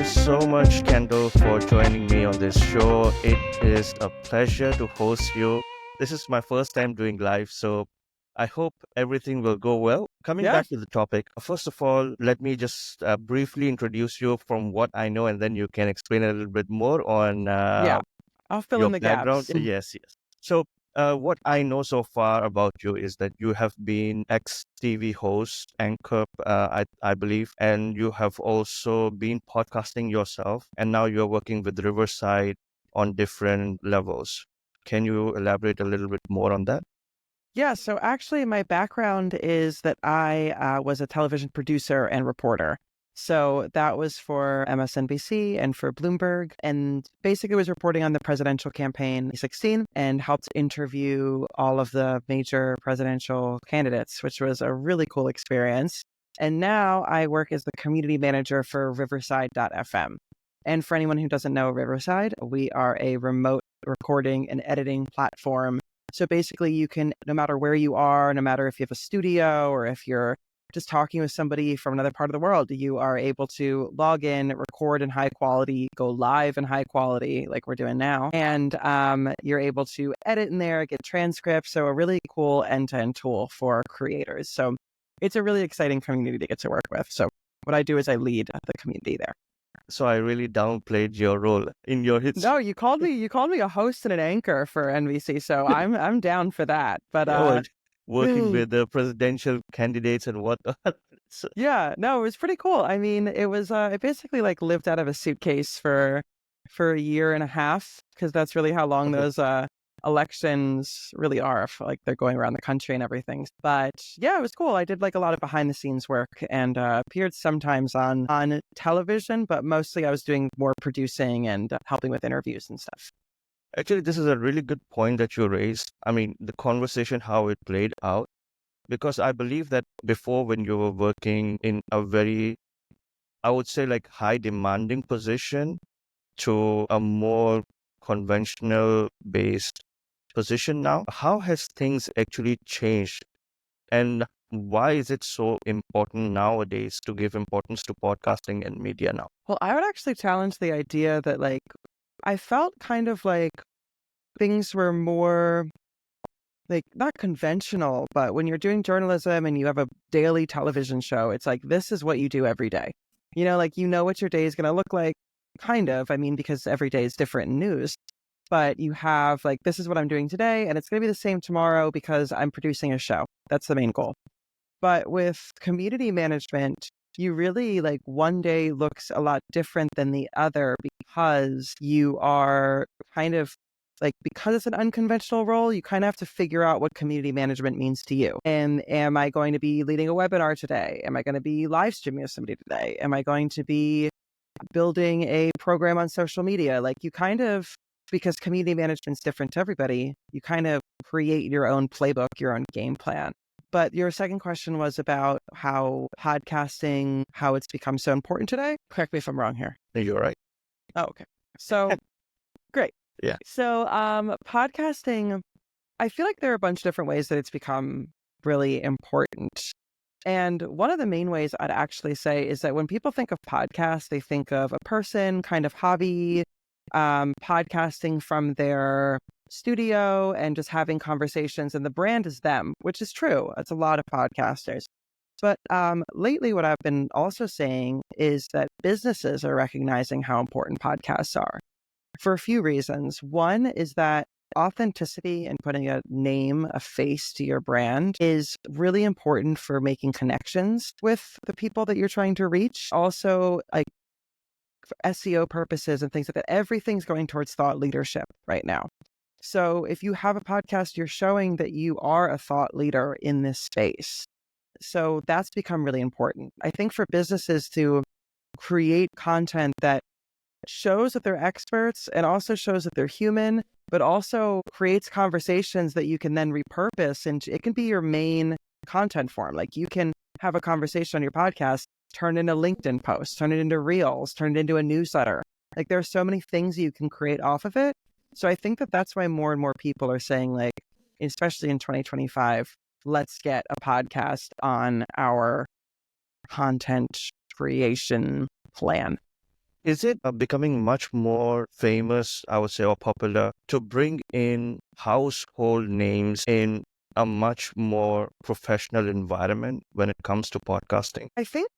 so much, Kendall, for joining me on this show. It is a pleasure to host you. This is my first time doing live, so I hope everything will go well. Coming Yeah, back to the topic, first of all, let me just briefly introduce you from what I know, and then you can explain a little bit more on yeah. I'll fill your in the background. gaps. Yes, yes. So, what I know so far about you is that you have been ex-TV host, anchor, I believe, and you have also been podcasting yourself, and now you're working with Riverside on different levels. Can you elaborate a little bit more on that? Yeah, so actually, my background is that I was a television producer and reporter. So that was for MSNBC and for Bloomberg, and basically was reporting on the presidential campaign 2016 and helped interview all of the major presidential candidates, which was a really cool experience. And now I work as the community manager for Riverside.fm. And for anyone who doesn't know Riverside, we are a remote recording and editing platform. So basically, you can, no matter where you are, no matter if you have a studio or if you're just talking with somebody from another part of the world, you are able to log in, record in high quality, go live in high quality, like we're doing now. And you're able to edit in there, get transcripts. So a really cool end-to-end tool for creators. So it's a really exciting community to get to work with. So what I do is I lead the community there. So I really downplayed your role in your hits. No, you called me a host and an anchor for NBC, so I'm down for that. But Oh, working with the presidential candidates and whatnot. So, yeah, no, it was pretty cool. I mean, it was it basically like lived out of a suitcase for a year and a half, because that's really how long those elections really are, like they're going around the country and everything. But yeah, it was cool. I did like a lot of behind the scenes work and appeared sometimes on television, but mostly I was doing more producing and helping with interviews and stuff. Actually, this is a really good point that you raised. I mean, the conversation, how it played out, because I believe that before, when you were working in a very, I would say, like high demanding position to a more conventional based position now, how has things actually changed? And why is it so important nowadays to give importance to podcasting and media now? Well, I would actually challenge the idea that like I felt kind of like things were more like not conventional, but when you're doing journalism and you have a daily television show, it's like this is what you do every day. Like you know what your day is going to look like, kind of. I mean, because every day is different in news, but you have like this is what I'm doing today, and it's going to be the same tomorrow because I'm producing a show. That's the main goal. But with community management, you really like one day looks a lot different than the other because you are kind of like, because it's an unconventional role, you kind of have to figure out what community management means to you. And am I going to be leading a webinar today? Am I going to be live streaming with somebody today? Am I going to be building a program on social media? Like you kind of, because community management's different to everybody, you kind of create your own playbook, your own game plan. But your second question was about how podcasting, how it's become so important today. Correct me if I'm wrong here. You're right. Oh, okay. So great. Yeah. So podcasting, I feel like there are a bunch of different ways that it's become really important. And one of the main ways I'd actually say is that when people think of podcasts, they think of a person, kind of hobby, podcasting from their studio and just having conversations, and the brand is them, which is true. It's a lot of podcasters. But lately, what I've been also saying is that businesses are recognizing how important podcasts are for a few reasons. One is that authenticity and putting a name, a face to your brand is really important for making connections with the people that you're trying to reach. Also, like for SEO purposes and things like that, everything's going towards thought leadership right now. So if you have a podcast, you're showing that you are a thought leader in this space. So that's become really important. I think for businesses to create content that shows that they're experts and also shows that they're human, but also creates conversations that you can then repurpose, and it can be your main content form. Like you can have a conversation on your podcast, turn it into LinkedIn posts, turn it into reels, turn it into a newsletter. Like there are so many things you can create off of it. So I think that that's why more and more people are saying, like, especially in 2025, let's get a podcast on our content creation plan. Is it becoming much more famous, I would say, or popular to bring in household names in a much more professional environment when it comes to podcasting? I think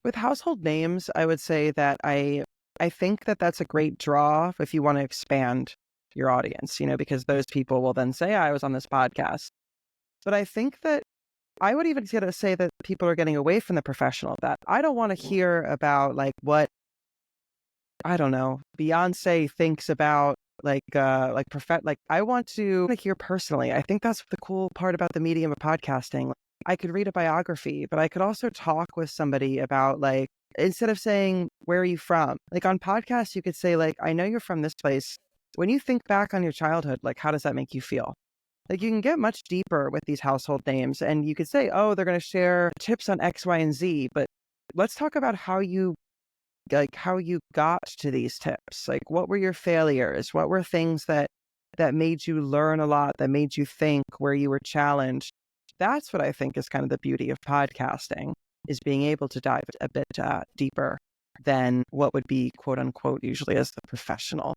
with household names, I would say that I think that that's a great draw if you want to expand your audience, because those people will then say, I was on this podcast. But I think that I would even say that people are getting away from the professional, that I don't want to hear about like what, I don't know, Beyonce thinks about I want to hear personally. I think that's the cool part about the medium of podcasting. I could read a biography, but I could also talk with somebody about like, instead of saying, where are you from? Like on podcasts, you could say like, I know you're from this place. When you think back on your childhood, like, how does that make you feel? Like you can get much deeper with these household names and you could say, oh, they're going to share tips on X, Y, and Z, but let's talk about how you got to these tips. Like what were your failures? What were things that made you learn a lot, that made you think, where you were challenged? That's what I think is kind of the beauty of podcasting, is being able to dive a bit deeper than what would be quote unquote usually as the professional.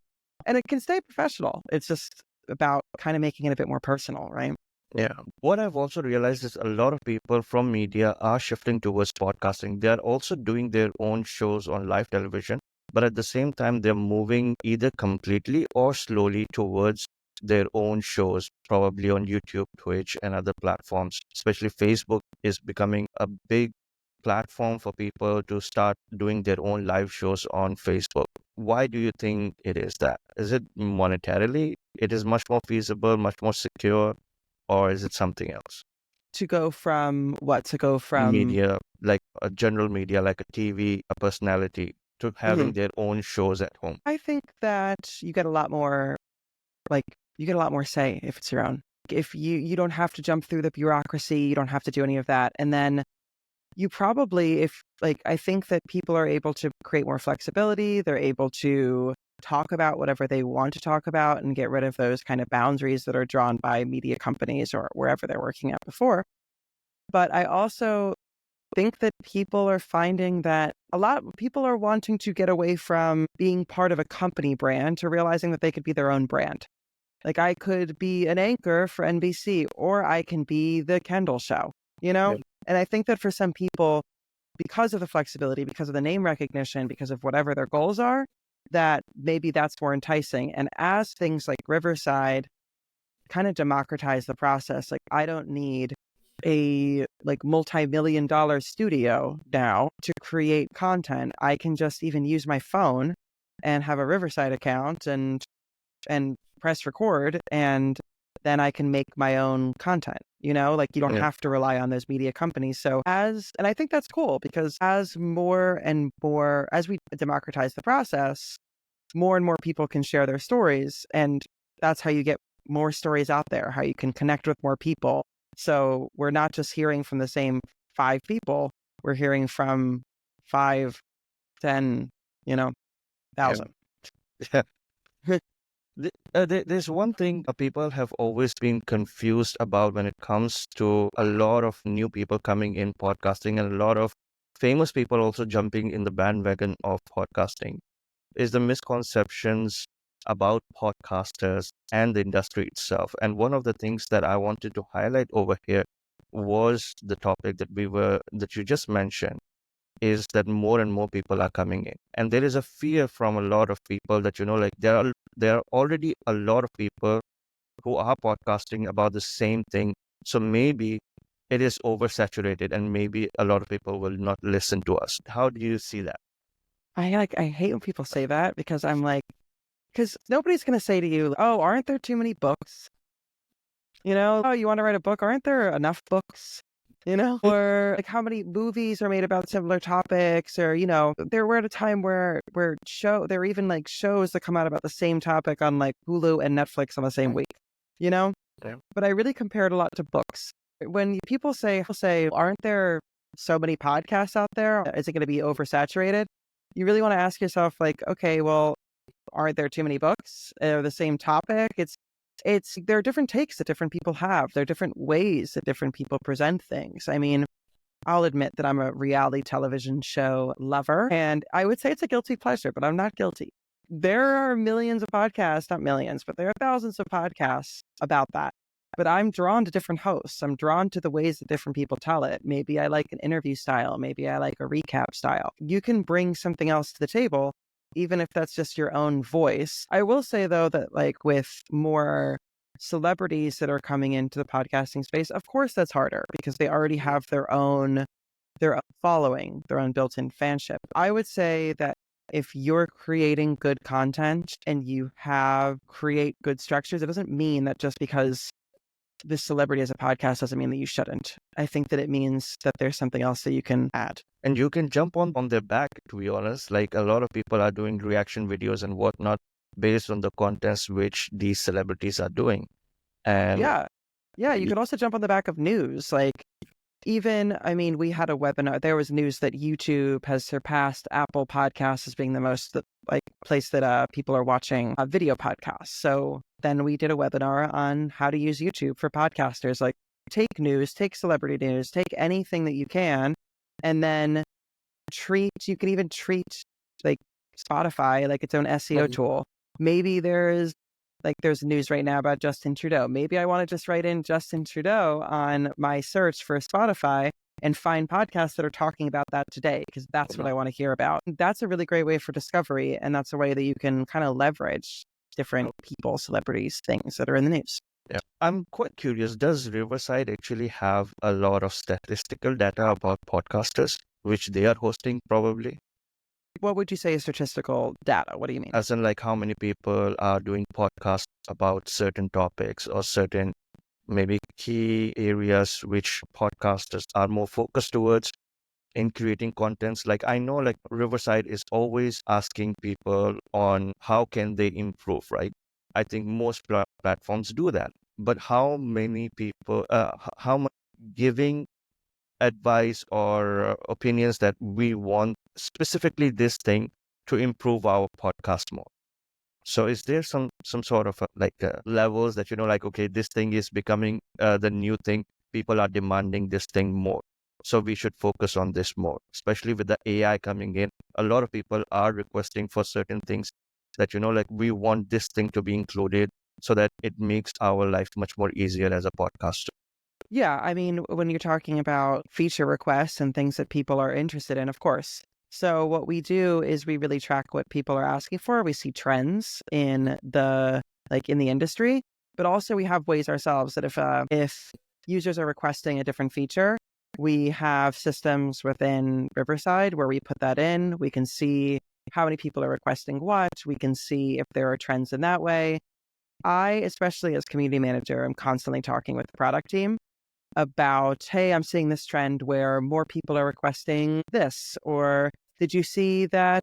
And it can stay professional. It's just about kind of making it a bit more personal, right? Yeah. What I've also realized is a lot of people from media are shifting towards podcasting. They are also doing their own shows on live television, but at the same time, they're moving either completely or slowly towards their own shows, probably on YouTube, Twitch, and other platforms. Especially Facebook is becoming a big platform for people to start doing their own live shows on Facebook. Why do you think it is that? Is it monetarily? It is much more feasible, much more secure, or is it something else? To go from what? To go from Media, like a general media, like a TV, a personality, to Mhm. having their own shows at home. I think that you get a lot more, like, you get a lot more say if it's your own. If you don't have to jump through the bureaucracy, you don't have to do any of that. And then you probably, if like, I think that people are able to create more flexibility. They're able to talk about whatever they want to talk about and get rid of those kind of boundaries that are drawn by media companies or wherever they're working at before. But I also think that people are finding that a lot of people are wanting to get away from being part of a company brand to realizing that they could be their own brand. Like I could be an anchor for NBC or I can be the Kendall show, you know? Yeah. And I think that for some people, because of the flexibility, because of the name recognition, because of whatever their goals are, that maybe that's more enticing. And as things like Riverside kind of democratize the process, like I don't need a like multi-million-dollar studio now to create content. I can just even use my phone and have a Riverside account and press record, and then I can make my own content, like you don't Yeah. have to rely on those media companies. So and I think that's cool because as more and more, as we democratize the process, more and more people can share their stories. And that's how you get more stories out there, how you can connect with more people. So we're not just hearing from the same 5 people, we're hearing from 5, 10, Yeah. 1,000. Yeah. There's one thing people have always been confused about when it comes to a lot of new people coming in podcasting and a lot of famous people also jumping in the bandwagon of podcasting is the misconceptions about podcasters and the industry itself. And one of the things that I wanted to highlight over here was the topic that you just mentioned, is that more and more people are coming in. And there is a fear from a lot of people that, like there are already a lot of people who are podcasting about the same thing. So maybe it is oversaturated and maybe a lot of people will not listen to us. How do you see that? I hate when people say that because I'm like, because nobody's going to say to you, oh, aren't there too many books? Oh, you want to write a book? Aren't there enough books? Or like how many movies are made about similar topics? Or, there were at a time where there were even like shows that come out about the same topic on like Hulu and Netflix on the same week, you know? Yeah. But I really compare it a lot to books. When people say, aren't there so many podcasts out there? Is it going to be oversaturated? You really want to ask yourself like, okay, well, aren't there too many books? Are the same topic? There are different takes that different people have. There are different ways that different people present things. I mean, I'll admit that I'm a reality television show lover, and I would say it's a guilty pleasure, but I'm not guilty. There are millions of podcasts, not millions, but there are thousands of podcasts about that. But I'm drawn to different hosts. I'm drawn to the ways that different people tell it. Maybe I like an interview style. Maybe I like a recap style. You can bring something else to the table, even if that's just your own voice. I will say, though, that like with more celebrities that are coming into the podcasting space, of course that's harder because they already have their own following, their own built-in fanship. I would say that if you're creating good content and you create good structures, it doesn't mean that just because this celebrity has a podcast doesn't mean that you shouldn't. I think that it means that there's something else that you can add. And you can jump on their back, to be honest. Like a lot of people are doing reaction videos and whatnot based on the contents which these celebrities are doing. And Yeah. You could also jump on the back of news. Like, we had a webinar. There was news that YouTube has surpassed Apple Podcasts as being the most place that people are watching video podcasts. So then we did a webinar on how to use YouTube for podcasters. Like, take news, take celebrity news, take anything that you can, and then you can even treat like Spotify like its own SEO tool. Maybe there's news right now about Justin Trudeau. Maybe I want to just write in Justin Trudeau on my search for Spotify and find podcasts that are talking about that today, because that's what I want to hear about. That's a really great way for discovery. And that's a way that you can kind of leverage different people, celebrities, things that are in the news. Yeah. I'm quite curious, does Riverside actually have a lot of statistical data about podcasters, which they are hosting probably? What would you say is statistical data? What do you mean? As in like how many people are doing podcasts about certain topics or certain maybe key areas which podcasters are more focused towards in creating contents. Like I know like Riverside is always asking people on how can they improve, right? I think most platforms do that. But how many people, how much giving advice or opinions that we want specifically this thing to improve our podcast more? So is there some sort of levels that, like, okay, this thing is becoming the new thing. People are demanding this thing more. So we should focus on this more, especially with the AI coming in. A lot of people are requesting for certain things that, like we want this thing to be included so that it makes our life much more easier as a podcaster. Yeah, when you're talking about feature requests and things that people are interested in, of course. So what we do is we really track what people are asking for. We see trends in the industry, but also we have ways ourselves that if users are requesting a different feature, we have systems within Riverside where we put that in. We can see how many people are requesting what. We can see if there are trends in that way. I, especially as community manager, am constantly talking with the product team about, hey, I'm seeing this trend where more people are requesting this, or did you see that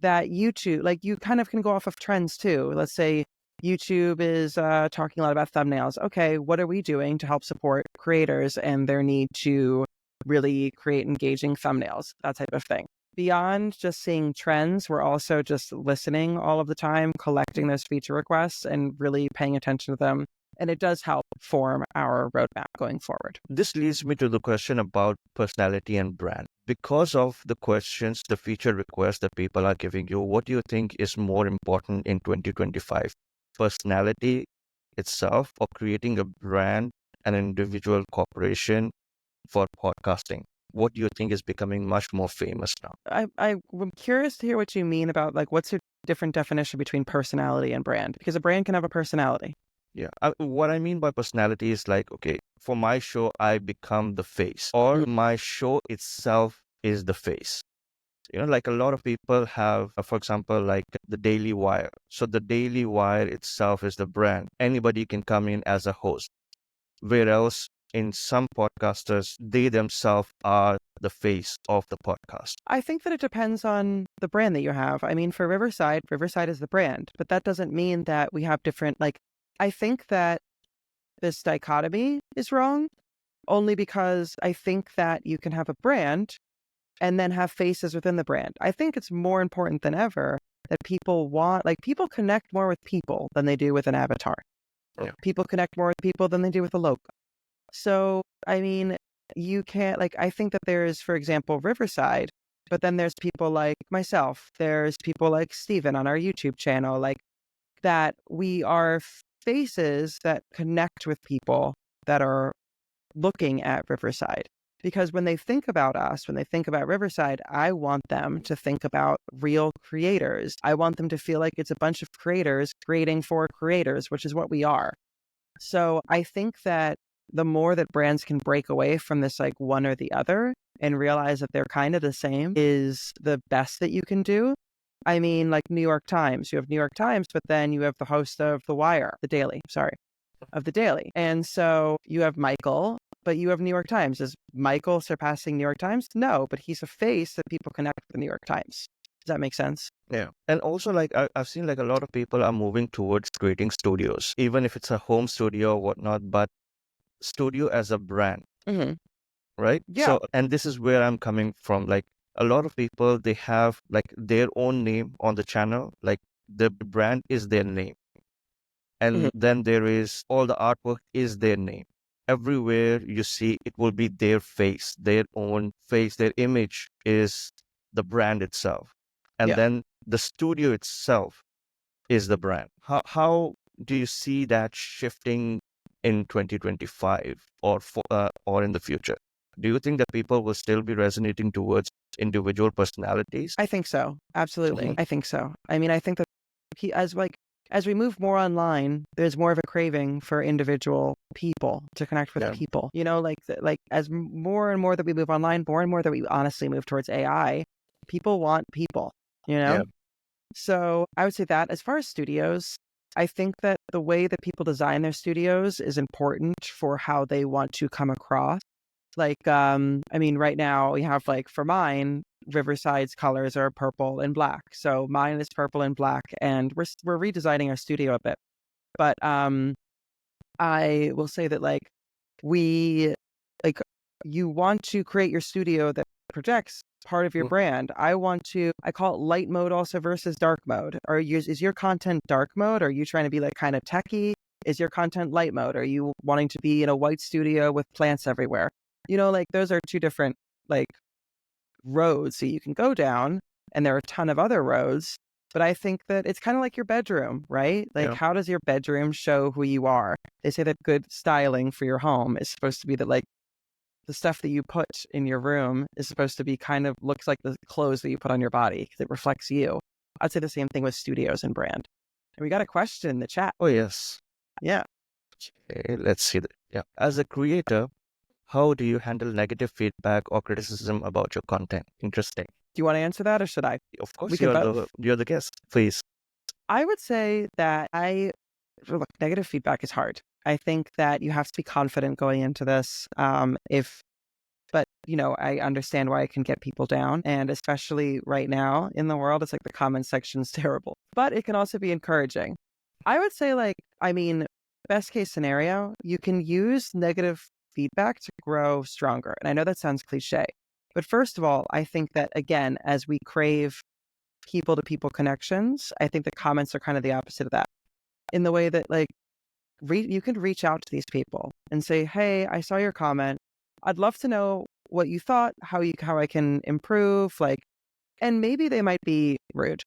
that YouTube, like you kind of can go off of trends too. Let's say YouTube is talking a lot about thumbnails. Okay, what are we doing to help support creators and their need to really create engaging thumbnails, that type of thing. Beyond just seeing trends, we're also just listening all of the time, collecting those feature requests and really paying attention to them. And it does help form our roadmap going forward. This leads me to the question about personality and brand. Because of the questions, the feature requests that people are giving you, what do you think is more important in 2025? Personality itself, or creating a brand, an individual corporation for podcasting? What do you think is becoming much more famous now? I'm curious to hear what you mean about what's your different definition between personality and brand? Because a brand can have a personality. Yeah. What I mean by personality is like, okay, for my show, I become the face, or my show itself is the face. Like a lot of people have, for example, like the Daily Wire. So the Daily Wire itself is the brand. Anybody can come in as a host. Whereas in some podcasters, they themselves are the face of the podcast. I think that it depends on the brand that you have. For Riverside is the brand, but that doesn't mean that we have different, I think that this dichotomy is wrong only because I think that you can have a brand and then have faces within the brand. I think it's more important than ever that people connect more with people than they do with an avatar. Yeah. People connect more with people than they do with a logo. So, you can't, like, I think that there's, for example, Riverside, but then there's people like myself, there's people like Steven on our YouTube channel, like that we are faces that connect with people that are looking at Riverside. Because when they think about us, when they think about Riverside, I want them to think about real creators. I want them to feel like it's a bunch of creators creating for creators, which is what we are. So I think that the more that brands can break away from this like one or the other and realize that they're kind of the same is the best that you can do. I mean, like New York Times, you have New York Times, but then you have the host of The Wire, The Daily, sorry, of The Daily. And so you have Michael, but you have New York Times. Is Michael surpassing New York Times? No, but he's a face that people connect with the New York Times. Does that make sense? Yeah. And also, like, I've seen like a lot of people are moving towards creating studios, even if it's a home studio or whatnot, but studio as a brand, Mm-hmm. right? Yeah. So, and this is where I'm coming from. Like, a lot of people, they have like their own name on the channel, like the brand is their name. And Mhm. then there is all the artwork is their name. Everywhere you see, it will be their face, their own face, their image is the brand itself. And Yeah. then the studio itself is the brand. How do you see that shifting in 2025 or in the future? Do you think that people will still be resonating towards individual personalities? I think so. Absolutely. I think so. I mean, I think that as we move more online, there's more of a craving for individual people to connect with Yeah. people. You know, like as more and more that we move online, more and more that we honestly move towards AI, people want people, you know? Yeah. So I would say that as far as studios, I think that the way that people design their studios is important for how they want to come across. Like, I mean, right now we have like for mine, Riverside's colors are purple and black. So mine is purple and black, and we're redesigning our studio a bit. But I will say that like we like you want to create your studio that projects part of your Mm. brand. I call it light mode also versus dark mode. Is your content dark mode? Are you trying to be like kind of techie? Is your content light mode? Are you wanting to be in a white studio with plants everywhere? You know, like those are two different like roads that you can go down, and there are a ton of other roads. But I think that it's kind of like your bedroom, right? Like, Yeah. how does your bedroom show who you are? They say that good styling for your home is supposed to be that, like, the stuff that you put in your room is supposed to be kind of looks like the clothes that you put on your body because it reflects you. I'd say the same thing with studios and brand. And we got a question in the chat. Oh, yes. Yeah. Okay, let's see that. Yeah. As a creator, how do you handle negative feedback or criticism about your content? Interesting. Do you want to answer that or should I? Of course, We can you're the guest. Please. I would say that look, negative feedback is hard. I think that you have to be confident going into this. But you know, I understand why it can get people down, and especially right now in the world, it's like the comment section's terrible. But it can also be encouraging. I would say, like, I mean, best case scenario, you can use negative feedback to grow stronger. And I know that sounds cliche, but first of all, I think that again, as we crave people to people connections, I think the comments are kind of the opposite of that in the way that like you can reach out to these people and say, "Hey, I saw your comment. I'd love to know what you thought, how I can improve." Like, and maybe they might be rude.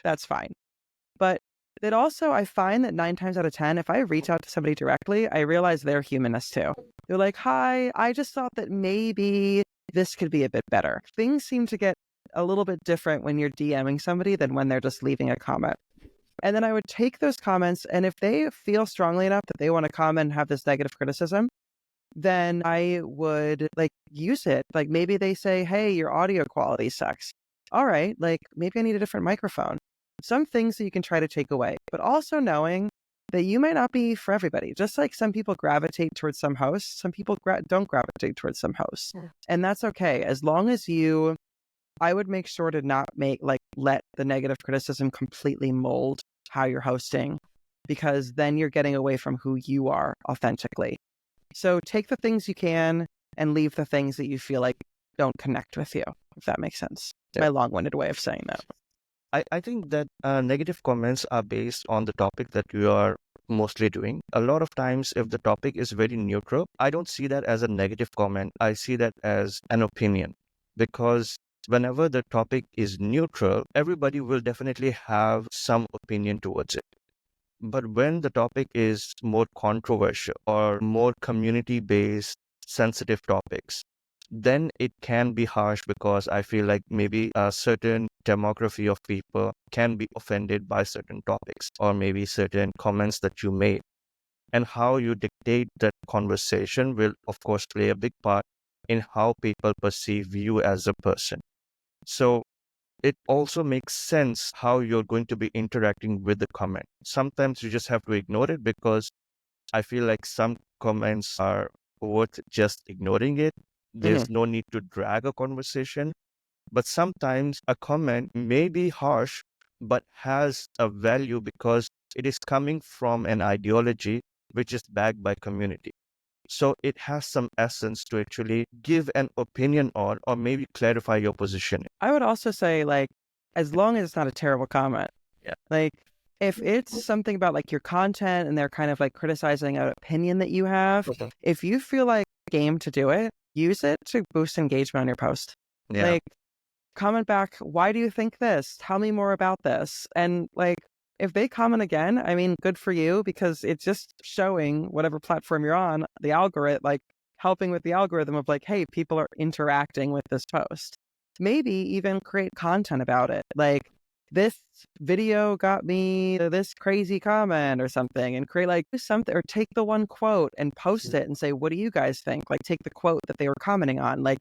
That's fine. But then also, I find that 9 times out of 10, if I reach out to somebody directly, I realize they're humanness too. They're like, "Hi, I just thought that maybe this could be a bit better." Things seem to get a little bit different when you're DMing somebody than when they're just leaving a comment. And then I would take those comments, and if they feel strongly enough that they want to comment and have this negative criticism, then I would like use it. Like maybe they say, "Hey, your audio quality sucks." All right, like maybe I need a different microphone. Some things that you can try to take away, but also knowing that you might not be for everybody. Just like some people gravitate towards some hosts, some people don't gravitate towards some hosts. Yeah. And that's okay. As long as I would make sure to not let the negative criticism completely mold how you're hosting, because then you're getting away from who you are authentically. So take the things you can and leave the things that you feel like don't connect with you, if that makes sense. Yeah. My long-winded way of saying that. I think that negative comments are based on the topic that you are mostly doing. A lot of times, if the topic is very neutral, I don't see that as a negative comment. I see that as an opinion, because whenever the topic is neutral, everybody will definitely have some opinion towards it. But when the topic is more controversial or more community-based sensitive topics, then it can be harsh, because I feel like maybe a certain demography of people can be offended by certain topics or maybe certain comments that you made. And how you dictate that conversation will, of course, play a big part in how people perceive you as a person. So it also makes sense how you're going to be interacting with the comment. Sometimes you just have to ignore it, because I feel like some comments are worth just ignoring it. Mhm. There's no need to drag a conversation. But sometimes a comment may be harsh, but has a value because it is coming from an ideology which is backed by community. So it has some essence to actually give an opinion on, or maybe clarify your position. I would also say, like, as long as it's not a terrible comment, Yeah. like, if it's something about like your content and they're kind of like criticizing an opinion that you have, Okay. if you feel like game to do it, use it to boost engagement on your post. Yeah. Like, comment back, why do you think this? Tell me more about this. And like, if they comment again, I mean, good for you, because it's just showing whatever platform you're on, the algorithm, like helping with the algorithm of like, hey, people are interacting with this post. Maybe even create content about it. Like, this video got me this crazy comment or something, and create like something, or take the one quote and post it and say, what do you guys think? Like, take the quote that they were commenting on. Like,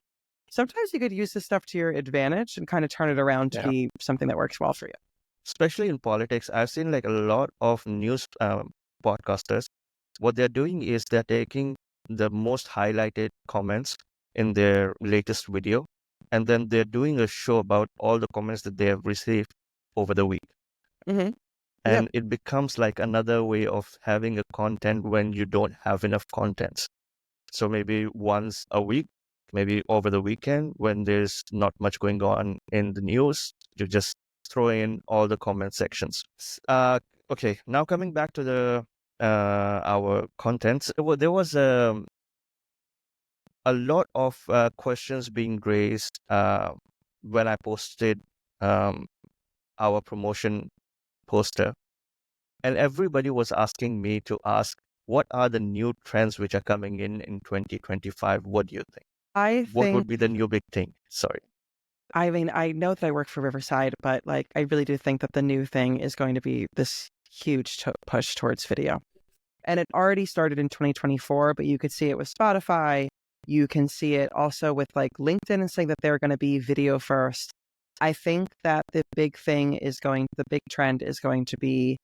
sometimes you could use this stuff to your advantage and kind of turn it around to Yeah. be something that works well for you. Especially in politics, I've seen like a lot of news podcasters. What they're doing is they're taking the most highlighted comments in their latest video, and then they're doing a show about all the comments that they have received over the week. Mm-hmm. And it becomes like another way of having a content when you don't have enough contents. So maybe once a week, maybe over the weekend, when there's not much going on in the news, you just throw in all the comment sections. Okay, now coming back to the our contents, there was a lot of questions being raised when I posted um, our promotion poster, and everybody was asking me to ask, what are the new trends which are coming in 2025? What do you think? I What think, would be the new big thing? Sorry. I mean, I know that I work for Riverside, but like, I really do think that the new thing is going to be this huge push towards video. And it already started in 2024, but you could see it with Spotify. You can see it also with like LinkedIn, and saying that they're going to be video first. I think that the big trend is going to be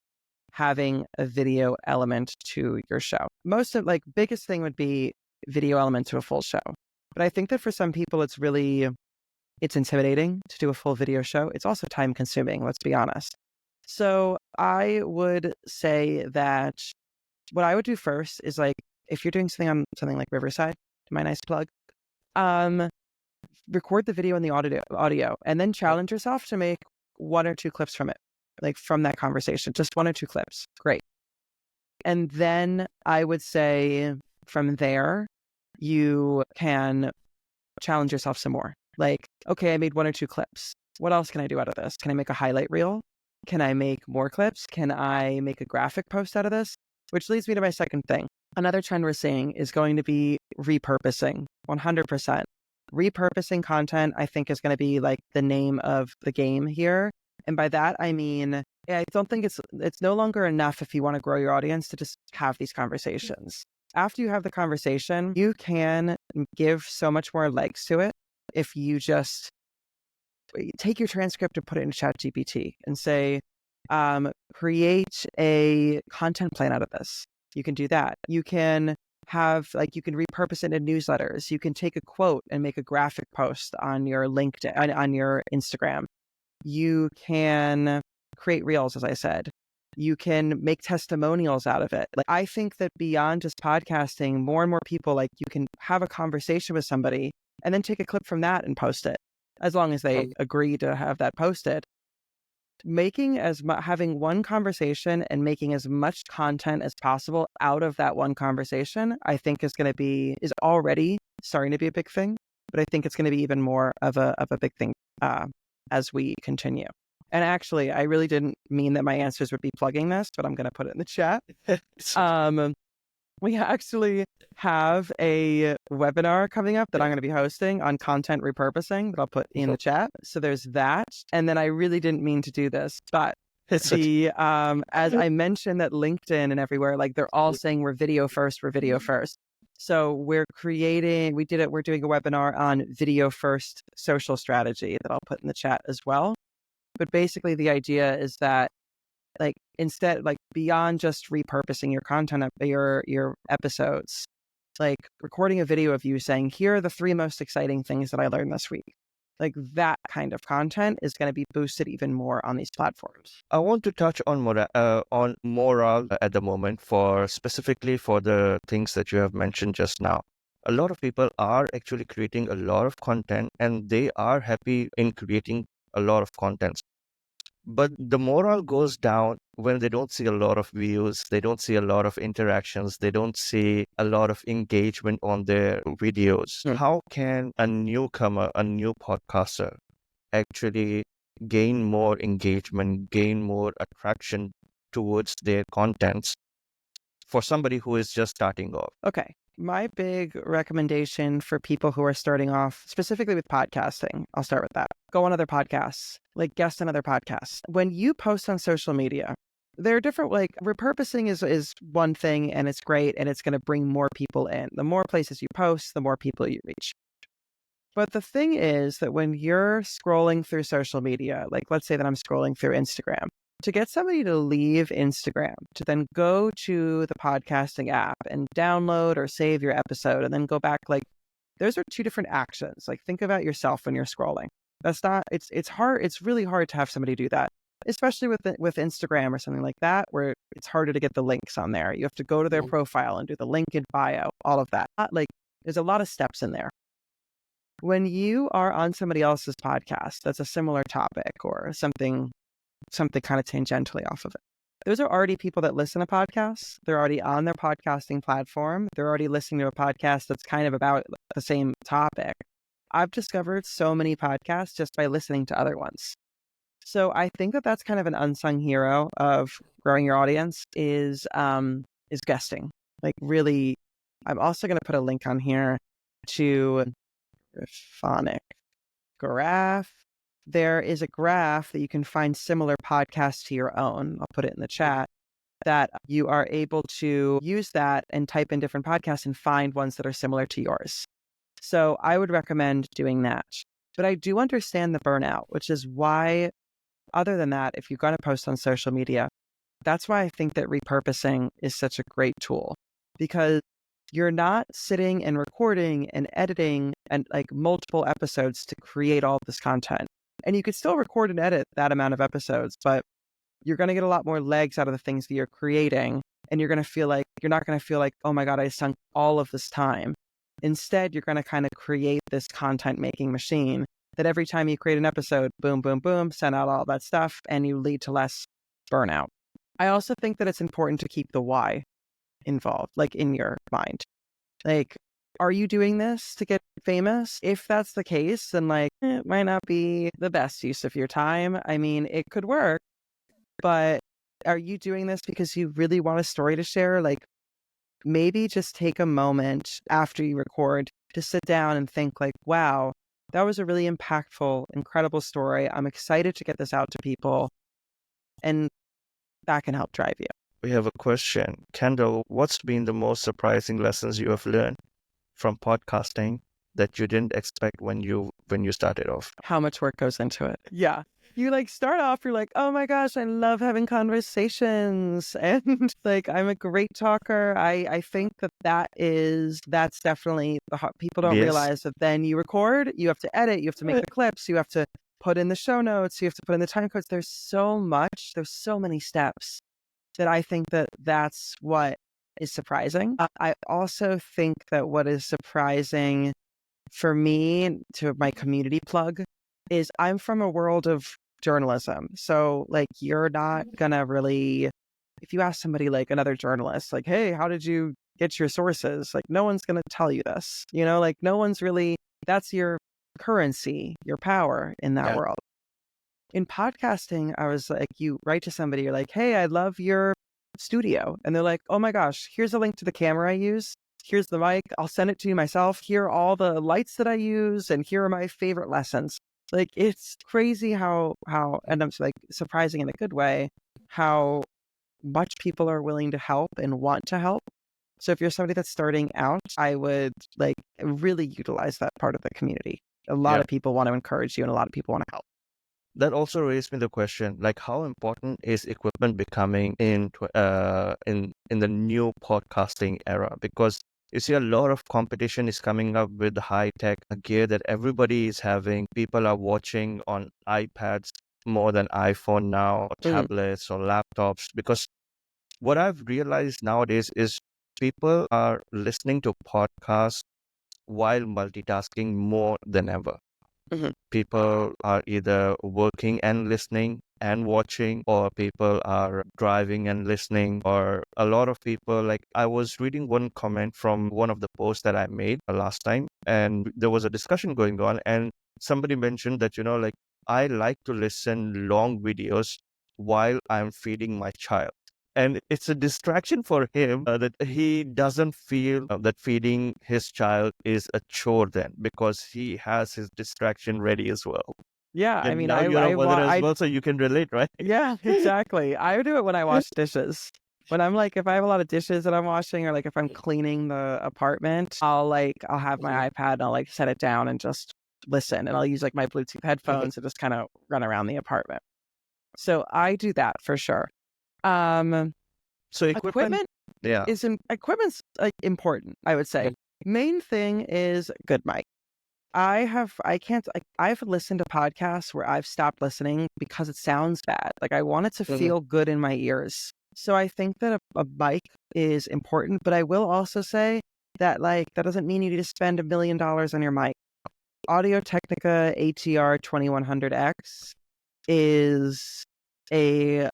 having a video element to your show. Most of like biggest thing would be video element to a full show. But I think that for some people, it's intimidating to do a full video show. It's also time consuming, let's be honest. So I would say that what I would do first is, like, if you're doing something on something like Riverside, my nice plug, record the video and the audio, and then challenge yourself to make one or two clips from it, like from that conversation, just one or two clips. Great. And then I would say from there, you can challenge yourself some more. Like, okay, I made one or two clips. What else can I do out of this? Can I make a highlight reel? Can I make more clips? Can I make a graphic post out of this? Which leads me to my second thing. Another trend we're seeing is going to be repurposing, 100%. Repurposing content, I think, is going to be like the name of the game here. And by that, I mean, I don't think it's no longer enough, if you want to grow your audience, to just have these conversations. After you have the conversation, you can give so much more legs to it if you just take your transcript and put it in ChatGPT and say, create a content plan out of this. You can do that. You can you can repurpose it in newsletters. You can take a quote and make a graphic post on your LinkedIn, on your Instagram. You can create reels, as I said. You can make testimonials out of it. Like, I think that beyond just podcasting, more and more people, like, you can have a conversation with somebody and then take a clip from that and post it, as long as they agree to have that posted. having one conversation and making as much content as possible out of that one conversation, I think is already starting to be a big thing, but I think it's going to be even more of a big thing as we continue. And actually, I really didn't mean that my answers would be plugging this, but I'm going to put it in the chat. We actually have a webinar coming up that I'm going to be hosting on content repurposing that I'll put in the chat. So there's that. And then I really didn't mean to do this, but as I mentioned that LinkedIn and everywhere, like they're all saying we're video first. So we're doing a webinar on video first social strategy that I'll put in the chat as well. But basically the idea is that instead, beyond just repurposing your content, your episodes, like recording a video of you saying, here are the 3 most exciting things that I learned this week. Like that kind of content is going to be boosted even more on these platforms. I want to touch on morale at the moment, specifically for the things that you have mentioned just now. A lot of people are actually creating a lot of content and they are happy in creating a lot of content. But the morale goes down when they don't see a lot of views, they don't see a lot of interactions, they don't see a lot of engagement on their videos. How can a newcomer, a new podcaster, actually gain more engagement, gain more attraction towards their contents for somebody who is just starting off? Okay. My big recommendation for people who are starting off, specifically with podcasting, I'll start with that. Go on other podcasts, guest on other podcasts. When you post on social media, there are different, repurposing is one thing and it's great and it's going to bring more people in. The more places you post, the more people you reach. But the thing is that when you're scrolling through social media, let's say that I'm scrolling through Instagram, to get somebody to leave Instagram, to then go to the podcasting app and download or save your episode and then go back, those are 2 different actions. Think about yourself when you're scrolling. It's hard. It's really hard to have somebody do that, especially with Instagram or something like that, where it's harder to get the links on there. You have to go to their profile and do the link in bio, all of that. There's a lot of steps in there. When you are on somebody else's podcast, that's a similar topic or something kind of tangentially off of it. Those are already people that listen to podcasts. They're already on their podcasting platform. They're already listening to a podcast that's kind of about the same topic. I've discovered so many podcasts just by listening to other ones. So I think that that's kind of an unsung hero of growing your audience is guesting. Really, I'm also going to put a link on here to Phonic Graph. There is a graph that you can find similar podcasts to your own. I'll put it in the chat, that you are able to use that and type in different podcasts and find ones that are similar to yours. So I would recommend doing that. But I do understand the burnout, which is why, other than that, if you're going to post on social media, that's why I think that repurposing is such a great tool, because you're not sitting and recording and editing and multiple episodes to create all of this content. And you could still record and edit that amount of episodes, but you're going to get a lot more legs out of the things that you're creating. And you're not going to feel like, oh my God, I sunk all of this time. Instead, you're going to kind of create this content making machine that every time you create an episode, boom, boom, boom, send out all that stuff, and you lead to less burnout. I also think that it's important to keep the why involved, in your mind. Are you doing this to get famous? If that's the case, then it might not be the best use of your time. I mean, it could work, but are you doing this because you really want a story to share? Maybe just take a moment after you record to sit down and think wow, that was a really impactful, incredible story. I'm excited to get this out to people. And that can help drive you. We have a question. Kendall, what's been the most surprising lessons you have learned from podcasting that you didn't expect when you started off? How much work goes into it? Yeah. You start off, you're oh my gosh, I love having conversations. And I'm a great talker. I think that's definitely people don't realize that then you record, you have to edit, you have to make the clips, you have to put in the show notes, you have to put in the time codes. There's so many steps that I think that's what is surprising. I also think that what is surprising for me, to my community plug, is I'm from a world of journalism. So like you're not gonna really, if you ask somebody like another journalist, like, hey, how did you get your sources? Like no one's gonna tell you this, like no one's really, that's your currency, your power in that Yeah. world. In podcasting, I was like, you write to somebody, you're like, hey, I love your studio. And they're like, oh my gosh, here's a link to the camera I use. Here's the mic. I'll send it to you myself. Here are all the lights that I use. And here are my favorite lessons. Like, it's crazy how, and I'm like surprising in a good way, how much people are willing to help and want to help. So if you're somebody that's starting out, I would like really utilize that part of the community. A lot of people want to encourage you and a lot of people want to help. That also raised me the question, like how important is equipment becoming in the new podcasting era? Because you see a lot of competition is coming up with the high tech gear that everybody is having. People are watching on iPads more than iPhone now, or tablets or laptops. Because what I've realized nowadays is people are listening to podcasts while multitasking more than ever. People are either working and listening and watching, or people are driving and listening, or a lot of people, like I was reading one comment from one of the posts that I made last time, and there was a discussion going on, and somebody mentioned that, like I like to listen long videos while I'm feeding my child. And it's a distraction for him that he doesn't feel that feeding his child is a chore then, because he has his distraction ready as well. Yeah, I And mean, now you're a mother as I well, so you can relate, right? yeah, exactly. I do it when I wash dishes. When I'm like, if I have a lot of dishes that I'm washing, or like if I'm cleaning the apartment, I'll have my iPad and I'll like set it down and just listen, and I'll use like my Bluetooth headphones and just kind of run around the apartment. So I do that for sure. So equipment, yeah. Equipment's like important, I would say. Main thing is good mic. I've listened to podcasts where I've stopped listening because it sounds bad. Like I want it to feel good in my ears. So I think that a mic is important, but I will also say that like that doesn't mean you need to spend $1 million on your mic. Audio Technica ATR 2100X is a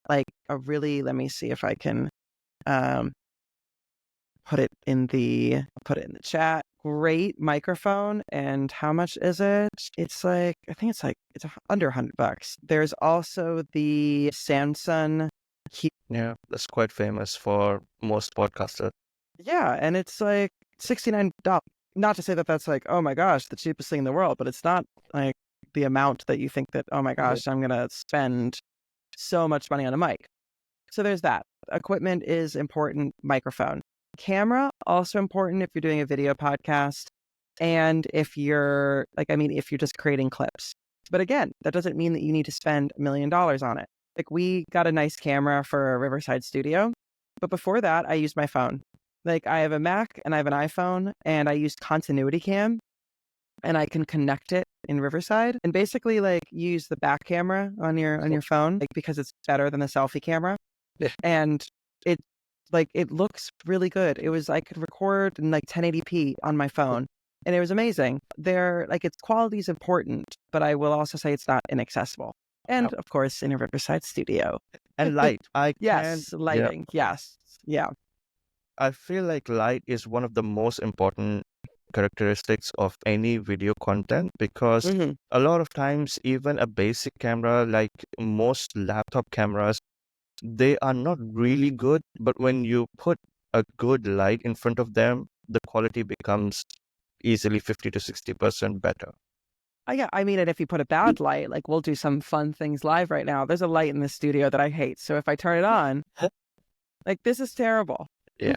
really, let me see if I can put it in the chat. Great microphone. And how much is it? It's like, I think it's under $100. There's also the Samson. Yeah, that's quite famous for most podcasters. Yeah, and it's like $69. Not to say that that's like, oh my gosh, the cheapest thing in the world, but it's not like the amount that you think that, oh my gosh, I'm going to spend so much money on a mic. So there's that. Equipment is important. Microphone. Camera, also important if you're doing a video podcast. And if you're if you're just creating clips. But again, that doesn't mean that you need to spend $1 million on it. Like we got a nice camera for a Riverside studio. But before that, I used my phone. Like I have a Mac and I have an iPhone, and I use Continuity Cam, and I can connect it in Riverside, and basically like use the back camera on your phone, like because it's better than the selfie camera. And it looks really good. I could record in like 1080p on my phone, and it was amazing. Its quality is important, but I will also say it's not inaccessible. And of course, in a Riverside studio. And light. Yes, lighting. Yeah. Yes. Yeah. I feel like light is one of the most important characteristics of any video content, because a lot of times even a basic camera, like most laptop cameras, they are not really good, but when you put a good light in front of them, the quality becomes easily 50 to 60% better. Yeah, I mean, and if you put a bad light, like we'll do some fun things live right now. There's a light in the studio that I hate. So if I turn it on, like this is terrible. Yeah.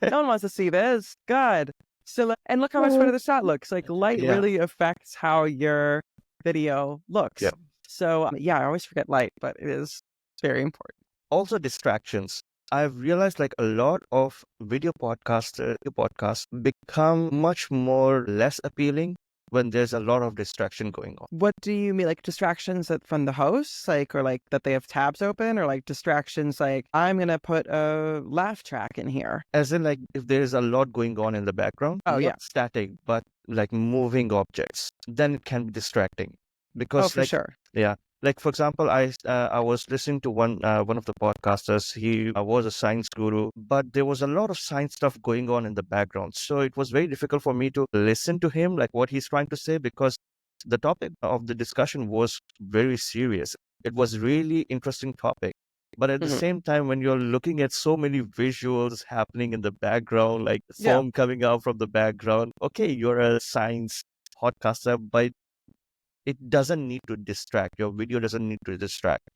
No one wants to see this. God. So, and look how much better the shot looks. Like light really affects how your video looks. Yeah. So I always forget light, but it is very important. Also distractions. I've realized like a lot of video podcasts become much more less appealing when there's a lot of distraction going on. What do you mean? Like distractions from the hosts, or like that they have tabs open, or like distractions like I'm going to put a laugh track in here? As in like if there's a lot going on in the background, not static, but like moving objects, then it can be distracting. Because for sure. Yeah. Like for example, I was listening to one of the podcasters. He was a science guru, but there was a lot of science stuff going on in the background. So it was very difficult for me to listen to him, like what he's trying to say, because the topic of the discussion was very serious. It was really interesting topic. But at the Mhm. same time, when you're looking at so many visuals happening in the background, like Yeah. foam coming out from the background, okay, you're a science podcaster, but it doesn't need to distract. Your video doesn't need to distract.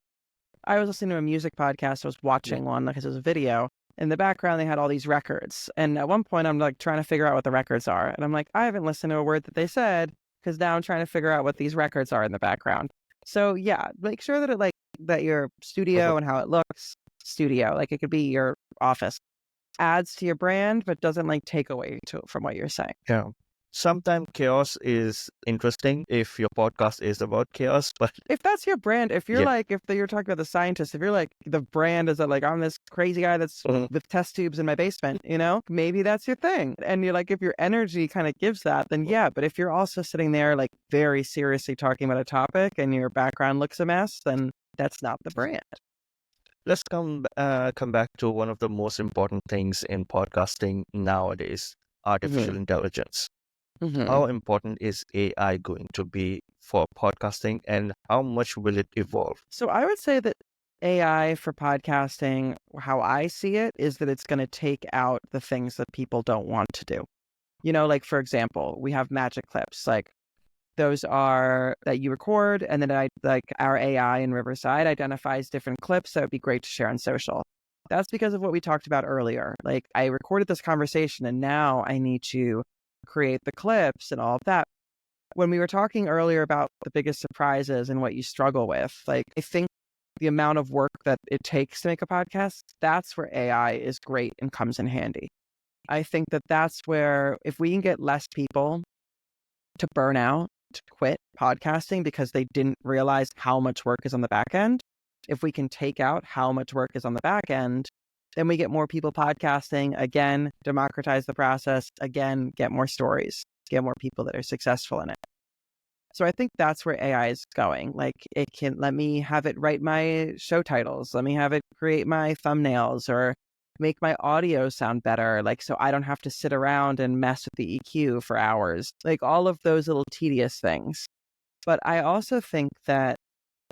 I was listening to a music podcast. I was Yeah. watching one because it was a video. In the background, they had all these records. And at one point, I'm like trying to figure out what the records are. And I'm like, I haven't listened to a word that they said because now I'm trying to figure out what these records are in the background. So yeah, make sure that that your Mhm. studio and how it looks, studio, like it could be your office, adds to your brand, but doesn't like take away from what you're saying. Yeah. Sometimes chaos is interesting if your podcast is about chaos, but If that's your brand, if you're yeah. like, if you're talking about the scientist, if you're like, the brand is that like, I'm this crazy guy that's Mhm. with test tubes in my basement, maybe that's your thing. And you're like, if your energy kind of gives that, then yeah. But if you're also sitting there like very seriously talking about a topic and your background looks a mess, then that's not the brand. Let's come back to one of the most important things in podcasting nowadays, artificial Hmm. intelligence. Hmm. How important is AI going to be for podcasting, and how much will it evolve? So I would say that AI for podcasting, how I see it, is that it's going to take out the things that people don't want to do. Like for example, we have magic clips. Like those are that you record, and then our AI in Riverside identifies different clips that would be great to share on social. That's because of what we talked about earlier. Like I recorded this conversation, and now I need to create the clips and all of that. When we were talking earlier about the biggest surprises and what you struggle with, like I think the amount of work that it takes to make a podcast, that's where AI is great and comes in handy. I think that that's where if we can get less people to burn out, to quit podcasting because they didn't realize how much work is on the back end, if we can take out how much work is on the back end, then we get more people podcasting, again, democratize the process, again, get more stories, get more people that are successful in it. So I think that's where AI is going. Like it can let me have it write my show titles, let me have it create my thumbnails or make my audio sound better. Like so I don't have to sit around and mess with the EQ for hours. Like all of those little tedious things. But I also think that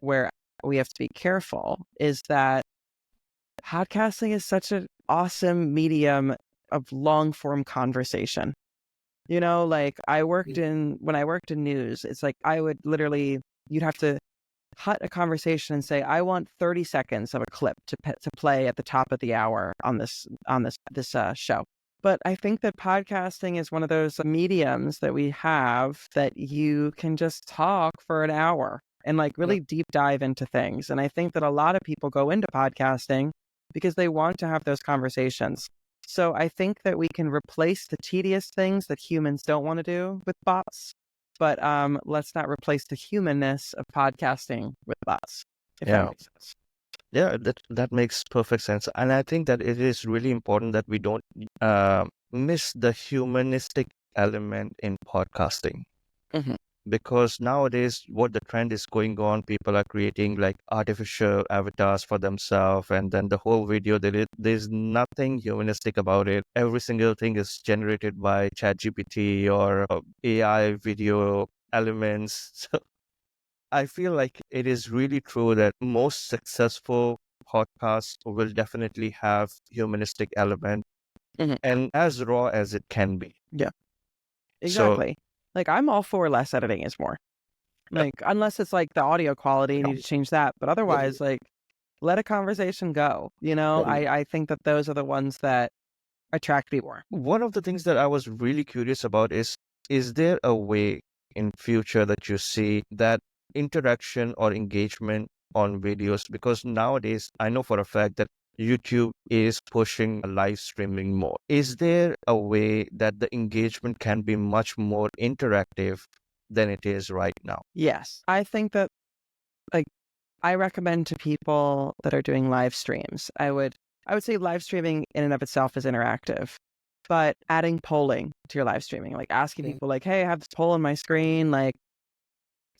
where we have to be careful is that podcasting is such an awesome medium of long form conversation. Like when I worked in news, it's like I would literally, you'd have to cut a conversation and say, I want 30 seconds of a clip to play at the top of the hour on this show. But I think that podcasting is one of those mediums that we have that you can just talk for an hour and like Yeah. really deep dive into things. And I think that a lot of people go into podcasting because they want to have those conversations. So I think that we can replace the tedious things that humans don't want to do with bots, but let's not replace the humanness of podcasting with bots, if that Yeah. makes sense. Yeah, that makes perfect sense. And I think that it is really important that we don't miss the humanistic element in podcasting. Hmm. Because nowadays what the trend is going on, people are creating like artificial avatars for themselves, and then the whole video there's nothing humanistic about it. Every single thing is generated by ChatGPT or AI video elements. So I feel like it is really true that most successful podcasts will definitely have humanistic element, Hmm. and as raw as it can be. Yeah, So exactly. Like I'm all for less editing is more. Like unless it's like the audio quality, you need to change that. But otherwise, like let a conversation go. I think that those are the ones that attract me more. one of the things that I was really curious about is there a way in future that you see that interaction or engagement on videos? Because nowadays I know for a fact that YouTube is pushing live streaming more. Is there a way that the engagement can be much more interactive than it is right now? Yes. I think that like I recommend to people that are doing live streams. I would say live streaming in and of itself is interactive, but adding polling to your live streaming, like asking people like, "Hey, I have this poll on my screen, like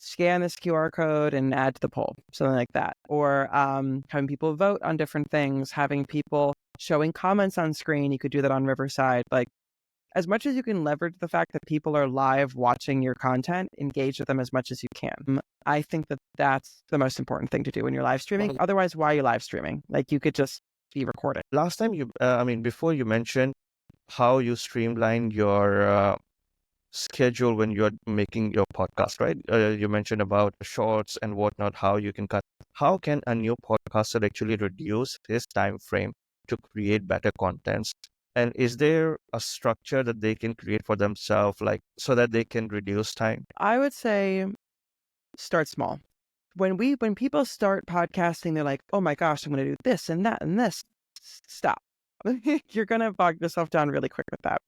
scan this QR code and add to the poll, something like that. Or having people vote on different things, having people showing comments on screen. You could do that on Riverside. Like, as much as you can leverage the fact that people are live watching your content, engage with them as much as you can. I think that that's the most important thing to do when you're live streaming. Otherwise, why are you live streaming? Like, you could just be recorded. Last time before you mentioned how you streamline your schedule when you're making your podcast, right? You mentioned about shorts and whatnot, how you can cut. How can a new podcaster actually reduce his time frame to create better contents? And is there a structure that they can create for themselves, like so that they can reduce time? I would say start small. When people start podcasting, they're like, oh my gosh, I'm going to do this and that and this. Stop. You're going to bog yourself down really quick with that.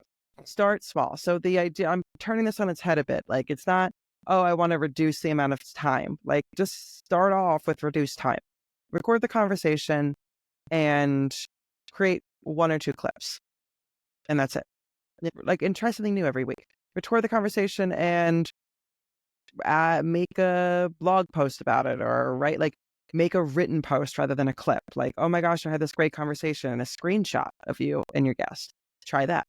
Start small. So the idea, I'm turning this on its head a bit. Like, it's not, oh, I want to reduce the amount of time. Like, just start off with reduced time. Record the conversation and create 1 or 2 clips. And that's it. Like, and try something new every week. Record the conversation and make a blog post about it, or make a written post rather than a clip. Like, oh my gosh, I had this great conversation, and a screenshot of you and your guest. Try that.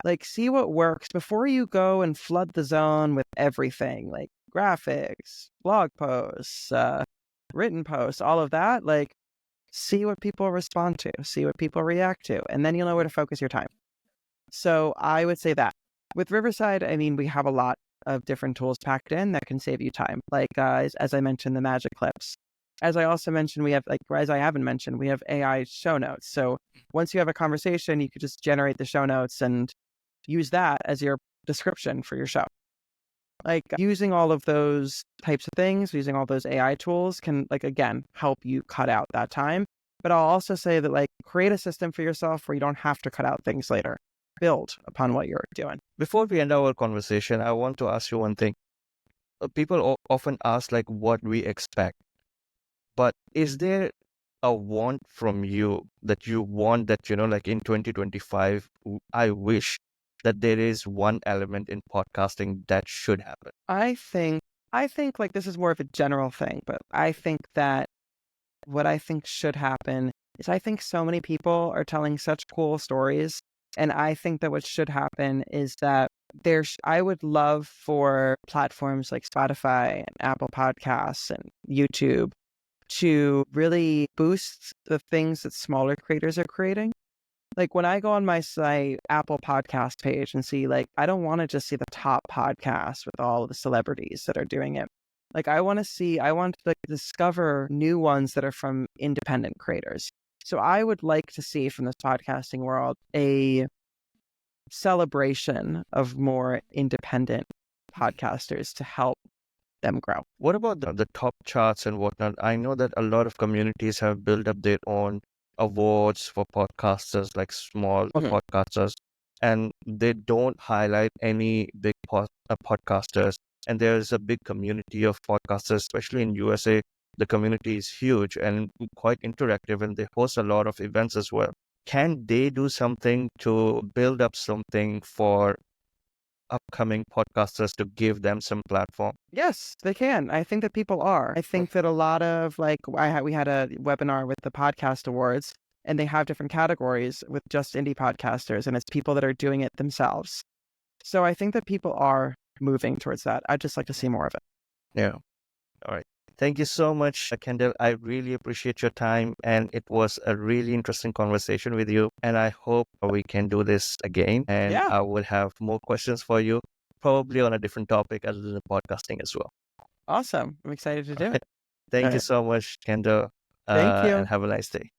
Like, see what works before you go and flood the zone with everything, like graphics, blog posts, written posts, all of that. Like, see what people respond to, see what people react to, and then you'll know where to focus your time. So I would say that. With Riverside, I mean, we have a lot of different tools packed in that can save you time. Like, as I mentioned, the magic clips. As I also mentioned, we have, as I haven't mentioned, we have AI show notes. So once you have a conversation, you could just generate the show notes and use that as your description for your show. Like, using all of those types of things, using all those AI tools can, again, help you cut out that time. But I'll also say that, create a system for yourself where you don't have to cut out things later. Build upon what you're doing. Before we end our conversation, I want to ask you one thing. People often ask what we expect, but is there a want from you that you want that, in 2025, I wish that there is one element in podcasting that should happen? I think this is more of a general thing, but I think that what I think should happen is, I think so many people are telling such cool stories. And I think that what should happen is that I would love for platforms like Spotify and Apple Podcasts and YouTube to really boost the things that smaller creators are creating. Like, when I go on my site, Apple Podcast page, and see, I don't want to just see the top podcasts with all the celebrities that are doing it. Like, I want to discover new ones that are from independent creators. So I would like to see from this podcasting world a celebration of more independent podcasters to help them grow. What about the top charts and whatnot? I know that a lot of communities have built up their own awards for podcasters, like small podcasters, and they don't highlight any big podcasters. And there's a big community of podcasters, especially in USA. The community is huge and quite interactive, and they host a lot of events as well. Can they do something to build up something for upcoming podcasters to give them some platform? Yes, they can. I think that people are. I think that a lot of we had a webinar with the Podcast Awards, and they have different categories with just indie podcasters, and it's people that are doing it themselves. So I think that people are moving towards that. I'd just like to see more of it. Yeah. All right. Thank you so much, Kendall. I really appreciate your time, and it was a really interesting conversation with you. And I hope we can do this again. And Yeah. I will have more questions for you, probably on a different topic other than podcasting as well. Awesome. I'm excited to do it. Thank All you right. so much, Kendall. Thank you. And have a nice day.